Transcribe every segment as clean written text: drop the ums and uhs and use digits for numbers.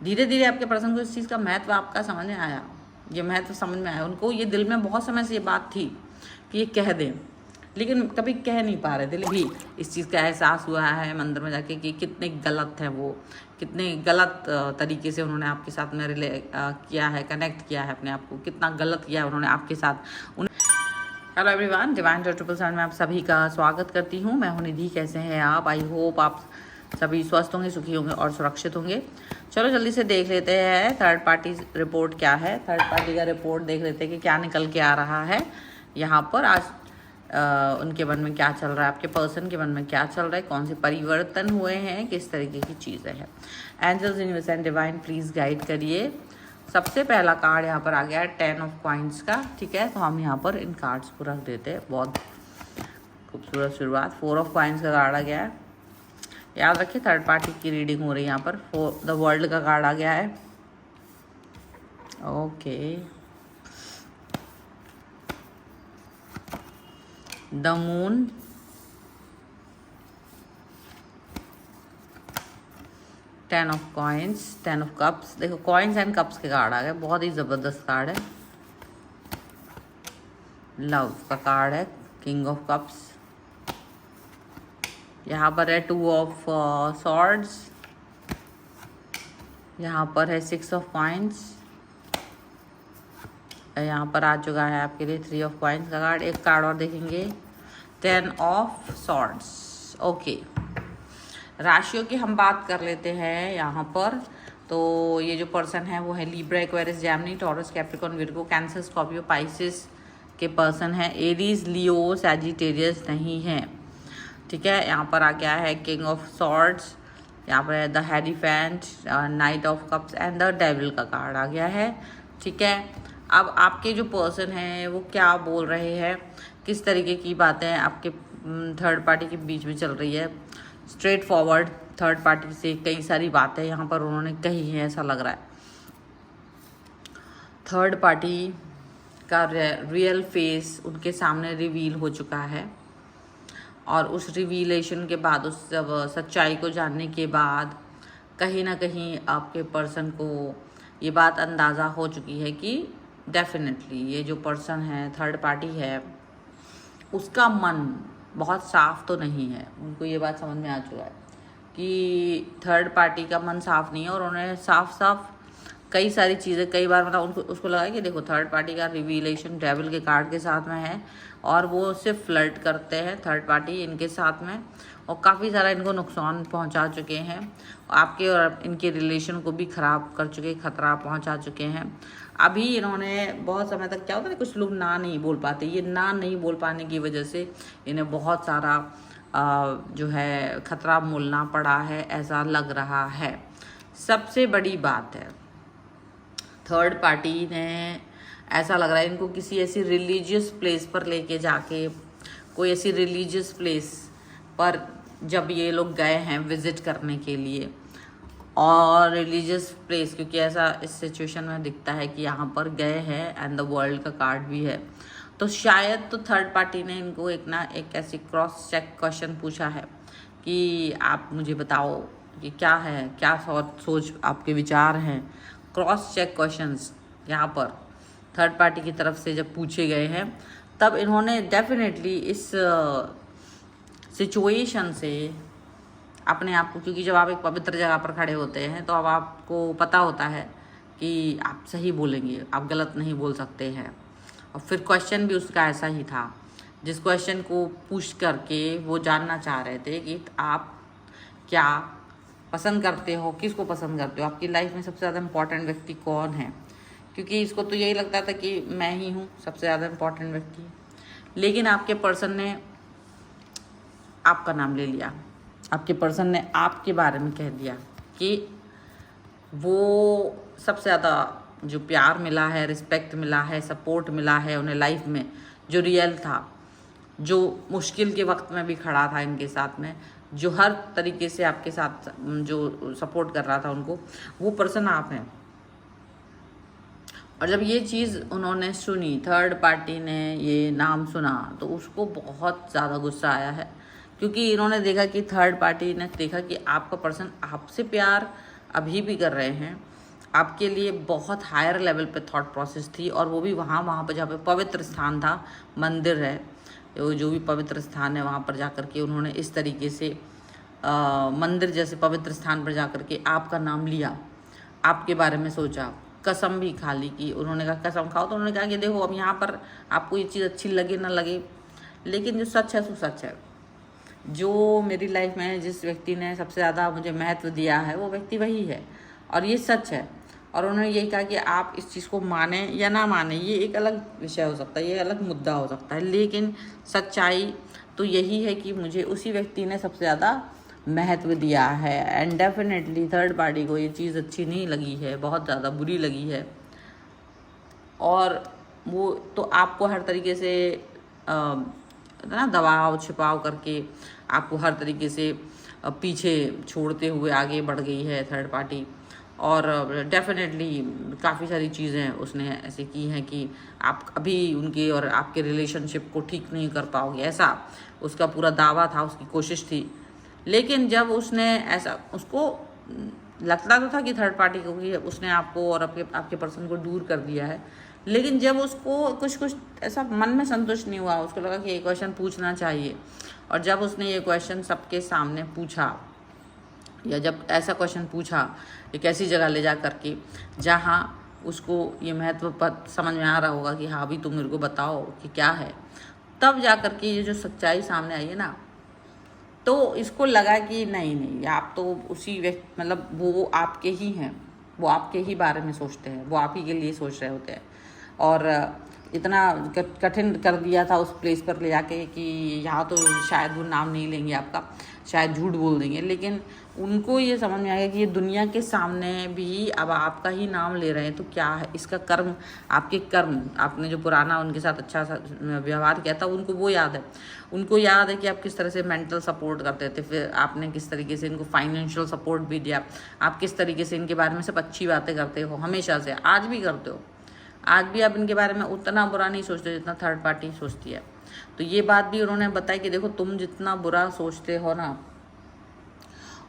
धीरे धीरे आपके पर्सन को इस चीज़ का महत्व आपका समझ में आया, ये महत्व समझ में आया उनको। ये दिल में बहुत समय से ये बात थी कि ये कह दें, लेकिन कभी कह नहीं पा रहे थे। भी इस चीज़ का एहसास हुआ है मंदिर में जाके कि कितने गलत हैं वो, कितने गलत तरीके से उन्होंने आपके साथ में किया है, कनेक्ट किया है अपने आप को, कितना गलत किया है उन्होंने आपके साथ। हेलो एवरीवन, डिवाइन 777 में आप सभी का स्वागत करती हूँ। मैं हूँ निधि। कैसे हैं आप? आई होप आप सभी स्वस्थ होंगे, सुखी होंगे और सुरक्षित होंगे। चलो जल्दी से देख लेते हैं थर्ड पार्टी रिपोर्ट क्या है। थर्ड पार्टी का रिपोर्ट देख लेते हैं कि क्या निकल के आ रहा है यहाँ पर। आज उनके मन में क्या चल रहा है, आपके पर्सन के मन में क्या चल रहा है, कौन से परिवर्तन हुए हैं, किस तरीके की चीज़ें हैं। Angels, universe and divine please guide करिए। सबसे पहला कार्ड यहाँ पर आ गया है 10 ऑफ कॉइन्स का। ठीक है, तो हम यहाँ पर इन कार्ड्स को रख देते हैं। बहुत खूबसूरत शुरुआत। 4 ऑफ कॉइन्स का कार्ड आ गया है। याद रखिए थर्ड पार्टी की रीडिंग हो रही है यहाँ पर। द वर्ल्ड का कार्ड आ गया है। Okay, the moon, ten of coins, 10 of cups. देखो कॉइन्स एंड कप्स के कार्ड आ गए, बहुत ही ज़बरदस्त कार्ड है। लव का कार्ड है, किंग ऑफ कप्स। यहाँ पर है 2 ऑफ सॉर्ड्स। यहाँ पर है 6 ऑफ कॉइन्स। यहाँ पर आ चुका है आपके लिए 3 ऑफ कॉइन्स का कार्ड। एक कार्ड और देखेंगे, 10 ऑफ सॉर्ड्स। ओके, राशियों की हम बात कर लेते हैं यहाँ पर। तो ये जो पर्सन है वो है Libra, Aquarius, Gemini, taurus, Capricorn, Virgo, cancer, Scorpio, Pisces के पर्सन है। एरीज, लियो, सैजिटेरियस नहीं है। ठीक है, यहाँ पर आ गया है किंग ऑफ सॉर्ड्स। यहाँ पर है the hierophant, knight of cups and the devil का कार्ड आ गया है। ठीक है, अब आपके जो पर्सन हैं वो क्या बोल रहे हैं, किस तरीके की बातें आपके थर्ड पार्टी के बीच में चल रही है। स्ट्रेट फॉरवर्ड थर्ड पार्टी से कई सारी बातें यहाँ पर उन्होंने कही हैं, ऐसा लग रहा है। थर्ड पार्टी का रियल फेस उनके सामने रिवील हो चुका है, और उस रिवीलेशन के बाद, उस जब सच्चाई को जानने के बाद कहीं ना कहीं आपके पर्सन को ये बात अंदाज़ा हो चुकी है कि डेफिनेटली ये जो पर्सन है, थर्ड पार्टी है, उसका मन बहुत साफ तो नहीं है। उनको ये बात समझ में आ चुका है कि थर्ड पार्टी का मन साफ नहीं है, और उन्होंने साफ साफ कई सारी चीज़ें कई बार मतलब उसको लगा कि देखो थर्ड पार्टी का रिवीलेशन डेविल के कार्ड के साथ में है, और वो सिर्फ फ्लर्ट करते हैं थर्ड पार्टी इनके साथ में, और काफ़ी सारा इनको नुकसान पहुंचा चुके हैं। आपके और इनके रिलेशन को भी ख़राब कर चुके, खतरा पहुंचा चुके हैं। अभी इन्होंने बहुत समय तक, क्या होता है कुछ लोग ना नहीं बोल पाते, ये ना नहीं बोल पाने की वजह से इन्हें बहुत सारा जो है खतरा मोलना पड़ा है, ऐसा लग रहा है। सबसे बड़ी बात है थर्ड पार्टी ने, ऐसा लग रहा है इनको किसी ऐसी रिलीजियस प्लेस पर लेके जाके, कोई ऐसी रिलीजियस प्लेस पर जब ये लोग गए हैं विजिट करने के लिए, और रिलीजियस प्लेस क्योंकि ऐसा इस सिचुएशन में दिखता है कि यहाँ पर गए हैं एंड द वर्ल्ड का कार्ड भी है, तो शायद तो थर्ड पार्टी ने इनको एक ऐसी क्रॉस चेक क्वेश्चन पूछा है कि आप मुझे बताओ कि क्या है, क्या सोच आपके विचार हैं। क्रॉस चेक क्वेश्चंस यहाँ पर थर्ड पार्टी की तरफ से जब पूछे गए हैं, तब इन्होंने डेफिनेटली इस सिचुएशन से अपने आप को, क्योंकि जब आप एक पवित्र जगह पर खड़े होते हैं तो अब आपको पता होता है कि आप सही बोलेंगे, आप गलत नहीं बोल सकते हैं। और फिर क्वेश्चन भी उसका ऐसा ही था, जिस क्वेश्चन को पूछ करके वो जानना चाह रहे थे कि आप क्या पसंद करते हो, किसको पसंद करते हो, आपकी लाइफ में सबसे ज़्यादा इम्पॉर्टेंट व्यक्ति कौन है। क्योंकि इसको तो यही लगता था कि मैं ही हूँ सबसे ज़्यादा इम्पॉर्टेंट व्यक्ति, लेकिन आपके पर्सन ने आपका नाम ले लिया। आपके पर्सन ने आपके बारे में कह दिया कि वो सबसे ज़्यादा जो प्यार मिला है, रिस्पेक्ट मिला है, सपोर्ट मिला है उन्हें लाइफ में, जो रियल था, जो मुश्किल के वक्त में भी खड़ा था इनके साथ में, जो हर तरीके से आपके साथ जो सपोर्ट कर रहा था उनको, वो पर्सन आप हैं। और जब ये चीज़ उन्होंने सुनी, थर्ड पार्टी ने ये नाम सुना, तो उसको बहुत ज़्यादा गुस्सा आया है, क्योंकि इन्होंने देखा कि थर्ड पार्टी ने देखा कि आपका पर्सन आपसे प्यार अभी भी कर रहे हैं, आपके लिए बहुत हायर लेवल पे थॉट प्रोसेस थी, और वो भी वहाँ पर जहाँ पे पवित्र स्थान था, मंदिर है, जो भी पवित्र स्थान है वहाँ पर जा कर के उन्होंने इस तरीके से मंदिर जैसे पवित्र स्थान पर जा कर के आपका नाम लिया, आपके बारे में सोचा, कसम भी खा ली कि उन्होंने कहा कसम खाओ, तो उन्होंने कहा कि देखो अब यहाँ पर आपको ये चीज़ अच्छी लगे ना लगे, लेकिन जो सच है सो सच है। जो मेरी लाइफ में जिस व्यक्ति ने सबसे ज़्यादा मुझे महत्व दिया है वो व्यक्ति वही है, और ये सच है। और उन्होंने यही कहा कि आप इस चीज़ को माने या ना माने, ये एक अलग विषय हो सकता है, ये अलग मुद्दा हो सकता है, लेकिन सच्चाई तो यही है कि मुझे उसी व्यक्ति ने सबसे ज़्यादा महत्व दिया है। एंड डेफिनेटली थर्ड पार्टी को ये चीज़ अच्छी नहीं लगी है, बहुत ज़्यादा बुरी लगी है, और वो तो आपको हर तरीके से ना दबाव छिपाव करके आपको हर तरीके से पीछे छोड़ते हुए आगे बढ़ गई है थर्ड पार्टी। और डेफिनेटली काफ़ी सारी चीज़ें उसने ऐसे की हैं कि आप अभी उनके और आपके रिलेशनशिप को ठीक नहीं कर पाओगे, ऐसा उसका पूरा दावा था, उसकी कोशिश थी। लेकिन जब उसने ऐसा, उसको लगता तो था कि थर्ड पार्टी को कि उसने आपको और आपके पर्सन को दूर कर दिया है, लेकिन जब उसको कुछ ऐसा मन में संतुष्ट नहीं हुआ, उसको लगा कि ये क्वेश्चन पूछना चाहिए, और जब उसने ये क्वेश्चन सबके सामने पूछा, या जब ऐसा क्वेश्चन पूछा एक ऐसी जगह ले जा करके जहाँ उसको ये महत्व पद समझ में आ रहा होगा कि हाँ अभी तुम मेरे को बताओ कि क्या है, तब जा करके ये जो सच्चाई सामने आई है ना, तो इसको लगा कि नहीं आप तो उसी व्यक्ति, मतलब वो आपके ही हैं, वो आपके ही बारे में सोचते हैं, वो आप ही के लिए सोच रहे होते हैं, और इतना कठिन कर दिया था उस प्लेस पर ले जाके कि यहाँ तो शायद वो नाम नहीं लेंगे आपका, शायद झूठ बोल देंगे, लेकिन उनको ये समझ में आ गया कि ये दुनिया के सामने भी अब आपका ही नाम ले रहे हैं, तो क्या है इसका कर्म, आपके कर्म, आपने जो पुराना उनके साथ अच्छा सा व्यवहार किया था, उनको वो याद है। उनको याद है कि आप किस तरह से मेंटल सपोर्ट करते थे, फिर आपने किस तरीके से इनको फाइनेंशियल सपोर्ट भी दिया, आप किस तरीके से इनके बारे में सब अच्छी बातें करते हो, हमेशा से, आज भी करते हो, आज भी आप इनके बारे में उतना बुरा नहीं सोचते जितना थर्ड पार्टी सोचती है। तो ये बात भी उन्होंने बताई कि देखो तुम जितना बुरा सोचते हो ना,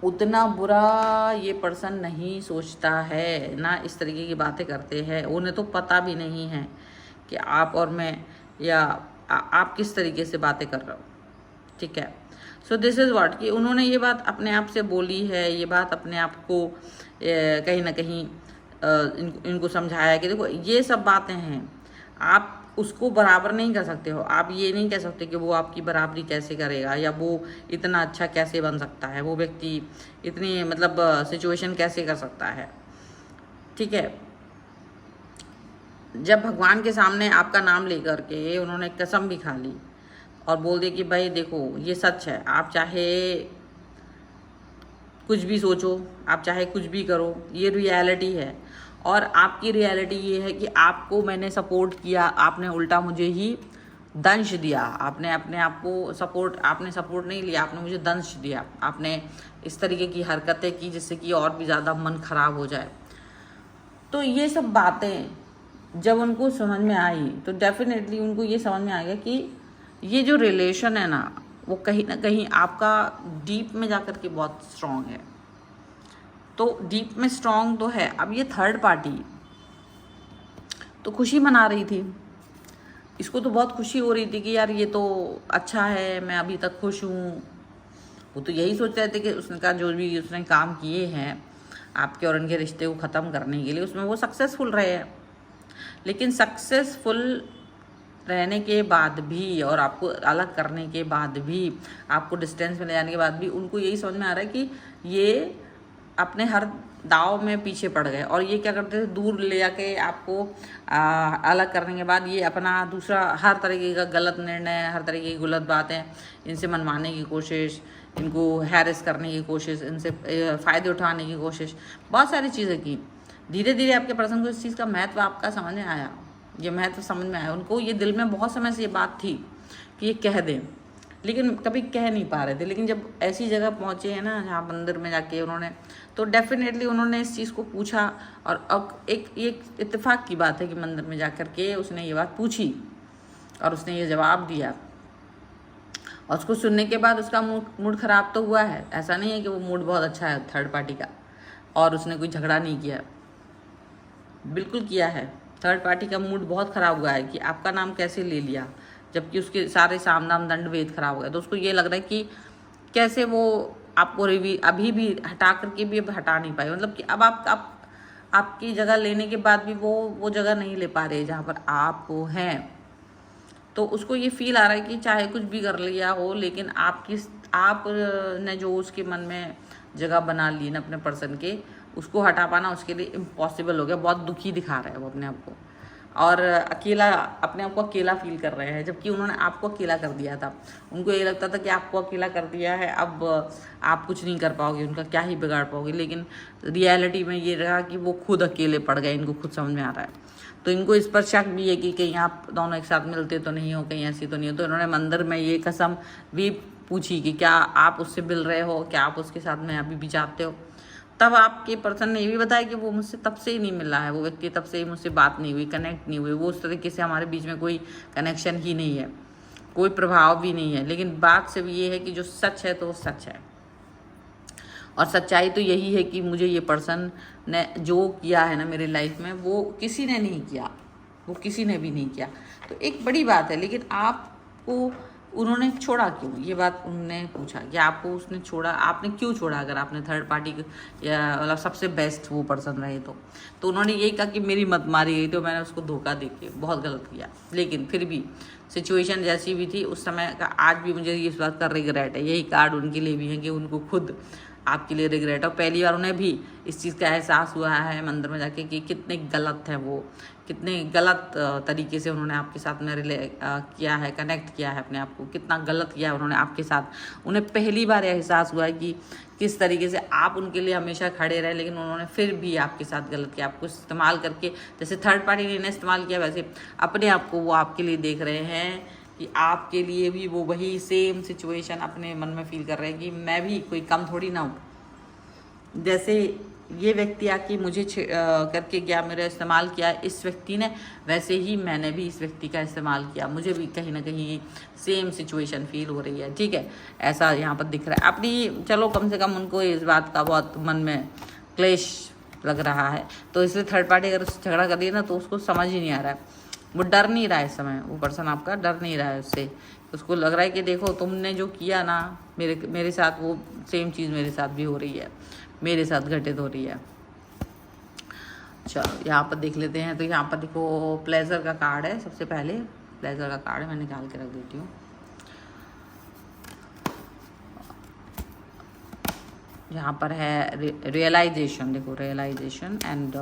उतना बुरा ये पर्सन नहीं सोचता है, ना इस तरीके की बातें करते हैं, उन्हें तो पता भी नहीं है कि आप और मैं या आप किस तरीके से बातें कर रहे हो, ठीक है। सो दिस इज़ व्हाट, कि उन्होंने ये बात अपने आप से बोली है, ये बात अपने आप को कहीं ना कहीं इनको समझाया कि देखो ये सब बातें हैं, आप उसको बराबर नहीं कर सकते हो, आप ये नहीं कह सकते कि वो आपकी बराबरी कैसे करेगा, या वो इतना अच्छा कैसे बन सकता है, वो व्यक्ति इतनी मतलब सिचुएशन कैसे कर सकता है, ठीक है। जब भगवान के सामने आपका नाम लेकर के उन्होंने कसम भी खा ली और बोल दिया कि भाई देखो ये सच है, आप चाहे कुछ भी सोचो, आप चाहे कुछ भी करो, ये रियलिटी है, और आपकी रियलिटी ये है कि आपको मैंने सपोर्ट किया, आपने उल्टा मुझे ही दंश दिया, आपने अपने आप को सपोर्ट, आपने सपोर्ट नहीं लिया, आपने मुझे दंश दिया, आपने इस तरीके की हरकतें की जिससे कि और भी ज़्यादा मन खराब हो जाए। तो ये सब बातें जब उनको समझ में आई तो डेफिनेटली उनको ये समझ में आ गया कि ये जो रिलेशन है ना, वो कहीं ना कहीं आपका डीप में जाकर के बहुत स्ट्रॉन्ग है। तो डीप में स्ट्रॉन्ग तो है। अब ये थर्ड पार्टी तो खुशी मना रही थी, इसको तो बहुत खुशी हो रही थी कि यार ये तो अच्छा है, मैं अभी तक खुश हूँ। वो तो यही सोच रहे थे कि उसका जो भी उसने काम किए हैं आपके और उनके रिश्ते को ख़त्म करने के लिए, उसमें वो सक्सेसफुल रहे हैं। लेकिन सक्सेसफुल रहने के बाद भी और आपको अलग करने के बाद भी, आपको डिस्टेंस में ले जाने के बाद भी, उनको यही समझ में आ रहा है कि ये अपने हर दाव में पीछे पड़ गए, और ये क्या करते थे, दूर ले जाके आपको अलग करने के बाद ये अपना दूसरा हर तरीके का गलत निर्णय, हर तरीके की गलत बातें इनसे मनवाने की कोशिश, इनको हैरेस करने की कोशिश, इनसे फ़ायदे उठाने की कोशिश, बहुत सारी चीज़ें की। धीरे धीरे आपके पर्सन को इस चीज़ का महत्व आपका समझ में आया, ये महत्व समझ में आया उनको। ये दिल में बहुत समय से ये बात थी कि ये कह दें, लेकिन कभी कह नहीं पा रहे थे। लेकिन जब ऐसी जगह पहुँचे हैं ना जहाँ मंदिर में जाके उन्होंने, तो डेफिनेटली उन्होंने इस चीज़ को पूछा, और अब एक इत्तेफाक की बात है कि मंदिर में जाकर के उसने ये बात पूछी और उसने ये जवाब दिया, और उसको सुनने के बाद उसका मूड ख़राब तो हुआ है। ऐसा नहीं है कि वो मूड बहुत अच्छा है थर्ड पार्टी का और उसने कोई झगड़ा नहीं किया, बिल्कुल किया है। थर्ड पार्टी का मूड बहुत ख़राब हुआ है कि आपका नाम कैसे ले लिया, जबकि उसके सारे साम दाम दंड भेद खराब हो गया। तो उसको ये लग रहा है कि कैसे वो आपको अभी भी हटा करके भी अब हटा नहीं पाए, मतलब कि अब आप आपकी जगह लेने के बाद भी वो जगह नहीं ले पा रहे जहाँ पर आप वो हैं। तो उसको ये फील आ रहा है कि चाहे कुछ भी कर लिया हो, लेकिन आप ने जो उसके मन में जगह बना ली ना अपने पर्सन के, उसको हटा पाना उसके लिए इम्पॉसिबल हो गया। बहुत दुखी दिखा रहा है वो अपने आप को, और अकेला, अपने आप को अकेला फील कर रहे हैं, जबकि उन्होंने आपको अकेला कर दिया था। उनको ये लगता था कि आपको अकेला कर दिया है, अब आप कुछ नहीं कर पाओगे, उनका क्या ही बिगाड़ पाओगे। लेकिन रियलिटी में ये रहा कि वो खुद अकेले पड़ गए, इनको खुद समझ में आ रहा है। तो इनको इस पर शक भी है कि कहीं आप दोनों एक साथ मिलते तो नहीं हो, कहीं ऐसी तो नहीं हो। तो इन्होंने मंदिर में ये कसम भी पूछी कि क्या आप उससे मिल रहे हो, क्या आप उसके साथ में अभी भी चाहते हो। तब आपके पर्सन ने ये भी बताया कि वो मुझसे तब से ही नहीं मिला है, वो व्यक्ति तब से ही मुझसे बात नहीं हुई, कनेक्ट नहीं हुई, वो उस तरीके से हमारे बीच में कोई कनेक्शन ही नहीं है, कोई प्रभाव भी नहीं है। लेकिन बात सिर्फ ये है कि जो सच है तो वो सच है, और सच्चाई तो यही है कि मुझे ये पर्सन ने जो किया है ना मेरी लाइफ में, वो किसी ने नहीं किया, वो किसी ने भी नहीं किया। तो एक बड़ी बात है। लेकिन आपको उन्होंने छोड़ा क्यों, ये बात उन्होंने पूछा कि आपको उसने छोड़ा, आपने क्यों छोड़ा, अगर आपने थर्ड पार्टी या मतलब सबसे बेस्ट वो पर्सन रहे तो उन्होंने यही कहा कि मेरी मत मारी गई, तो मैंने उसको धोखा देके बहुत गलत किया। लेकिन फिर भी सिचुएशन जैसी भी थी उस समय का, आज भी मुझे इस बात का रिग्रेट है। यही कार्ड उनके लिए भी है कि उनको खुद आपके लिए रिग्रेट है, और पहली बार उन्हें भी इस चीज़ का एहसास हुआ है मंदिर में जाके कि कितने गलत हैं वो, कितने गलत तरीके से उन्होंने आपके साथ में किया है, कनेक्ट किया है अपने आप को, कितना गलत किया है उन्होंने आपके साथ। उन्हें पहली बार एहसास हुआ है कि किस तरीके से आप उनके लिए हमेशा खड़े रहे, लेकिन उन्होंने फिर भी आपके साथ गलत किया। आपको इस्तेमाल करके, जैसे थर्ड पार्टी ने इन्हें इस्तेमाल किया, वैसे अपने आप को वो आपके लिए देख रहे हैं कि आपके लिए भी वो वही सेम सिचुएशन अपने मन में फील कर रहे हैं कि मैं भी कोई कम थोड़ी ना हूँ। जैसे ये व्यक्ति आके मुझे करके गया, मेरा इस्तेमाल किया इस व्यक्ति ने, वैसे ही मैंने भी इस व्यक्ति का इस्तेमाल किया। मुझे भी कहीं ना कहीं सेम सिचुएशन फील हो रही है, ठीक है, ऐसा यहाँ पर दिख रहा है। अपनी चलो कम से कम उनको इस बात का बहुत मन में क्लेश लग रहा है, तो इसलिए थर्ड पार्टी अगर झगड़ा कर दिया ना तो उसको समझ ही नहीं आ रहा है, वो डर नहीं रहा है इस समय, वो पर्सन आपका डर नहीं रहा है उससे। उसको लग रहा है कि देखो तुमने जो किया ना मेरे साथ, वो सेम चीज़ मेरे साथ भी हो रही है, मेरे साथ घटित हो रही है। चलो यहाँ पर देख लेते हैं। तो यहाँ पर देखो प्लेजर का कार्ड है, सबसे पहले प्लेजर का कार्ड है, मैं निकाल के रख देती हूँ। यहाँ पर है रियलाइजेशन, देखो रियलाइजेशन एंड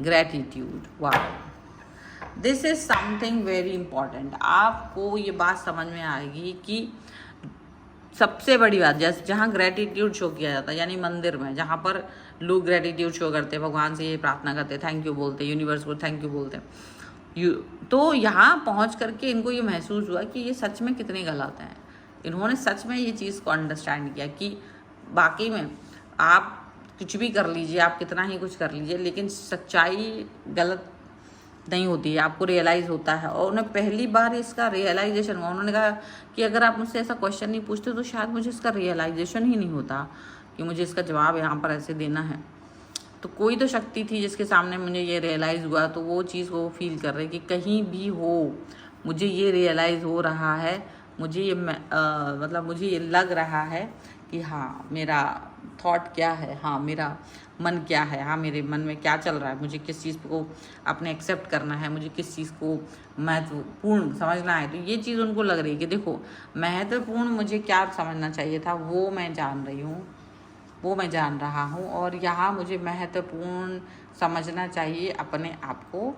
ग्रेटिट्यूड। वाह, this is something very important. आपको ये बात समझ में आएगी कि सबसे बड़ी बात, जैसे जहाँ ग्रेटिट्यूड शो किया जाता है, यानी मंदिर में जहाँ पर लोग ग्रेटिट्यूड शो करते हैं, भगवान से ये प्रार्थना करते हैं, थैंक यू बोलते हैं, यूनिवर्स को थैंक यू बोलते हैं, तो यहाँ पहुँच करके इनको ये महसूस हुआ कि ये सच में कितने गलत हैं। इन्होंने सच में ये चीज़ को अंडरस्टैंड किया कि वाकई में आप कुछ भी कर लीजिए, आप कितना ही कुछ कर लीजिए, लेकिन सच्चाई गलत नहीं होती है, आपको रियलाइज़ होता है। और उन्हें पहली बार इसका रियलाइजेशन हुआ। उन्होंने कहा कि अगर आप मुझसे ऐसा क्वेश्चन नहीं पूछते तो शायद मुझे इसका रियलाइजेशन ही नहीं होता कि मुझे इसका जवाब यहाँ पर ऐसे देना है। तो कोई तो शक्ति थी जिसके सामने मुझे ये रियलाइज़ हुआ, तो वो चीज़ वो फील कर रहे कि कहीं भी हो मुझे ये रियलाइज़ हो रहा है, मुझे ये मतलब मुझे ये लग रहा है कि हाँ मेरा थॉट क्या है, हाँ मेरा मन क्या है, हाँ मेरे मन में क्या चल रहा है, मुझे किस चीज़ को अपने एक्सेप्ट करना है, मुझे किस चीज़ को महत्वपूर्ण समझना है। तो ये चीज़ उनको लग रही है कि देखो महत्वपूर्ण मुझे क्या समझना चाहिए था वो मैं जान रही हूँ, वो मैं जान रहा हूँ, और यहाँ मुझे महत्वपूर्ण समझना चाहिए अपने आप को,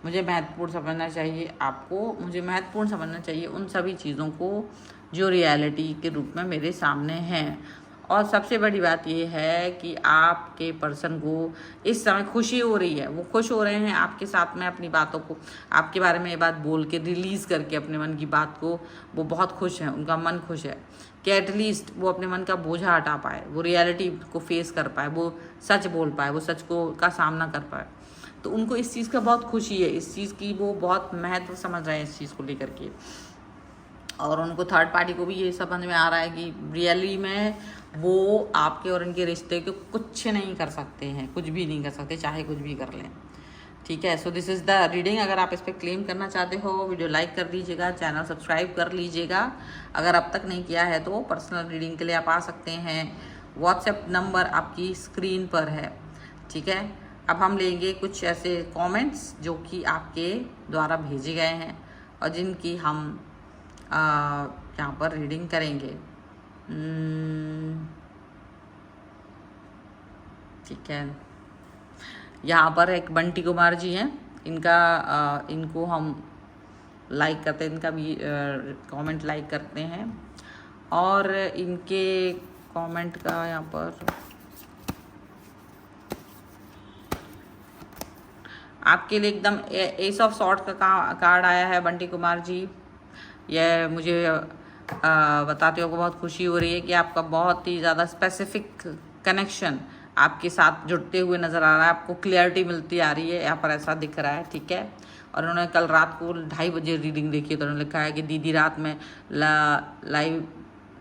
मुझे महत्वपूर्ण समझना चाहिए आपको, मुझे महत्वपूर्ण समझना चाहिए उन सभी चीज़ों को जो रियलिटी के रूप में मेरे सामने हैं। और सबसे बड़ी बात ये है कि आपके पर्सन को इस समय खुशी हो रही है, वो खुश हो रहे हैं आपके साथ में, अपनी बातों को आपके बारे में ये बात बोल के रिलीज़ करके अपने मन की बात को, वो बहुत खुश हैं, उनका मन खुश है कि एटलीस्ट वो अपने मन का बोझा हटा पाए, वो रियलिटी को फेस कर पाए, वो सच बोल पाए, वो सच को का सामना कर पाए। तो उनको इस चीज़ का बहुत खुशी है, इस चीज़ की वो बहुत महत्व समझ रहे हैं इस चीज़ को लेकर के। और उनको थर्ड पार्टी को भी ये समझ में आ रहा है कि रियली में वो आपके और इनके रिश्ते को कुछ नहीं कर सकते हैं, कुछ भी नहीं कर सकते, चाहे कुछ भी कर लें। ठीक है, so this is the reading. अगर आप इस पर क्लेम करना चाहते हो, वीडियो लाइक कर दीजिएगा, चैनल सब्सक्राइब कर लीजिएगा। अगर अब तक नहीं किया है तो पर्सनल रीडिंग के लिए आप आ सकते हैं। व्हाट्सएप नंबर आपकी स्क्रीन पर है। ठीक है, अब हम लेंगे कुछ ऐसे कमेंट्स जो कि आपके द्वारा भेजे गए हैं और जिनकी हम यहाँ पर रीडिंग करेंगे। ठीक है, यहाँ पर एक बंटी कुमार जी हैं, इनको हम लाइक करते हैं, इनका भी कमेंट लाइक करते हैं और इनके कमेंट का यहाँ पर आपके लिए एकदम एस ऑफ सॉर्ट का कार्ड आया है बंटी कुमार जी। यह मुझे बताते हुए बहुत खुशी हो रही है कि आपका बहुत ही ज़्यादा स्पेसिफिक कनेक्शन आपके साथ जुड़ते हुए नज़र आ रहा है, आपको क्लियरिटी मिलती आ रही है, यहाँ पर ऐसा दिख रहा है। ठीक है, और उन्होंने कल रात को 2:30 बजे रीडिंग देखी तो उन्होंने लिखा है कि दीदी रात में लाइव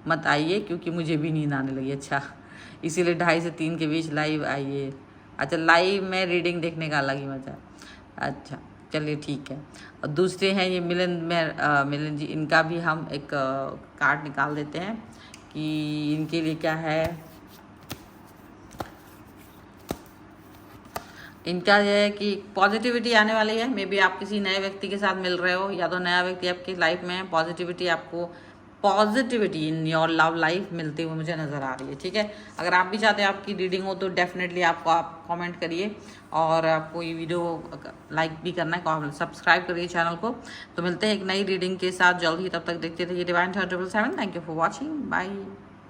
मत आइए क्योंकि मुझे भी नींद आने लगी। अच्छा, इसीलिए 2:30 से 3 के बीच लाइव आइए। अच्छा, लाइव में रीडिंग देखने का अलग ही मज़ा है। अच्छा, चलिए ठीक है। और दूसरे हैं ये मिलन जी, इनका भी हम एक कार्ड निकाल देते हैं कि इनके लिए क्या है। इनका यह है कि पॉजिटिविटी आने वाली है। मे बी आप किसी नए व्यक्ति के साथ मिल रहे हो या तो नया व्यक्ति आपकी लाइफ में है। Positivity in your love life मिलती हुई मुझे नज़र आ रही है। ठीक है, अगर आप भी चाहते हैं आपकी रीडिंग हो तो डेफिनेटली आप कमेंट करिए और आपको ये वीडियो लाइक भी करना है, सब्सक्राइब करिए चैनल को। तो मिलते हैं एक नई रीडिंग के साथ जल्द ही, तब तक देखते रहिए divine 777। Thank you for watching, bye.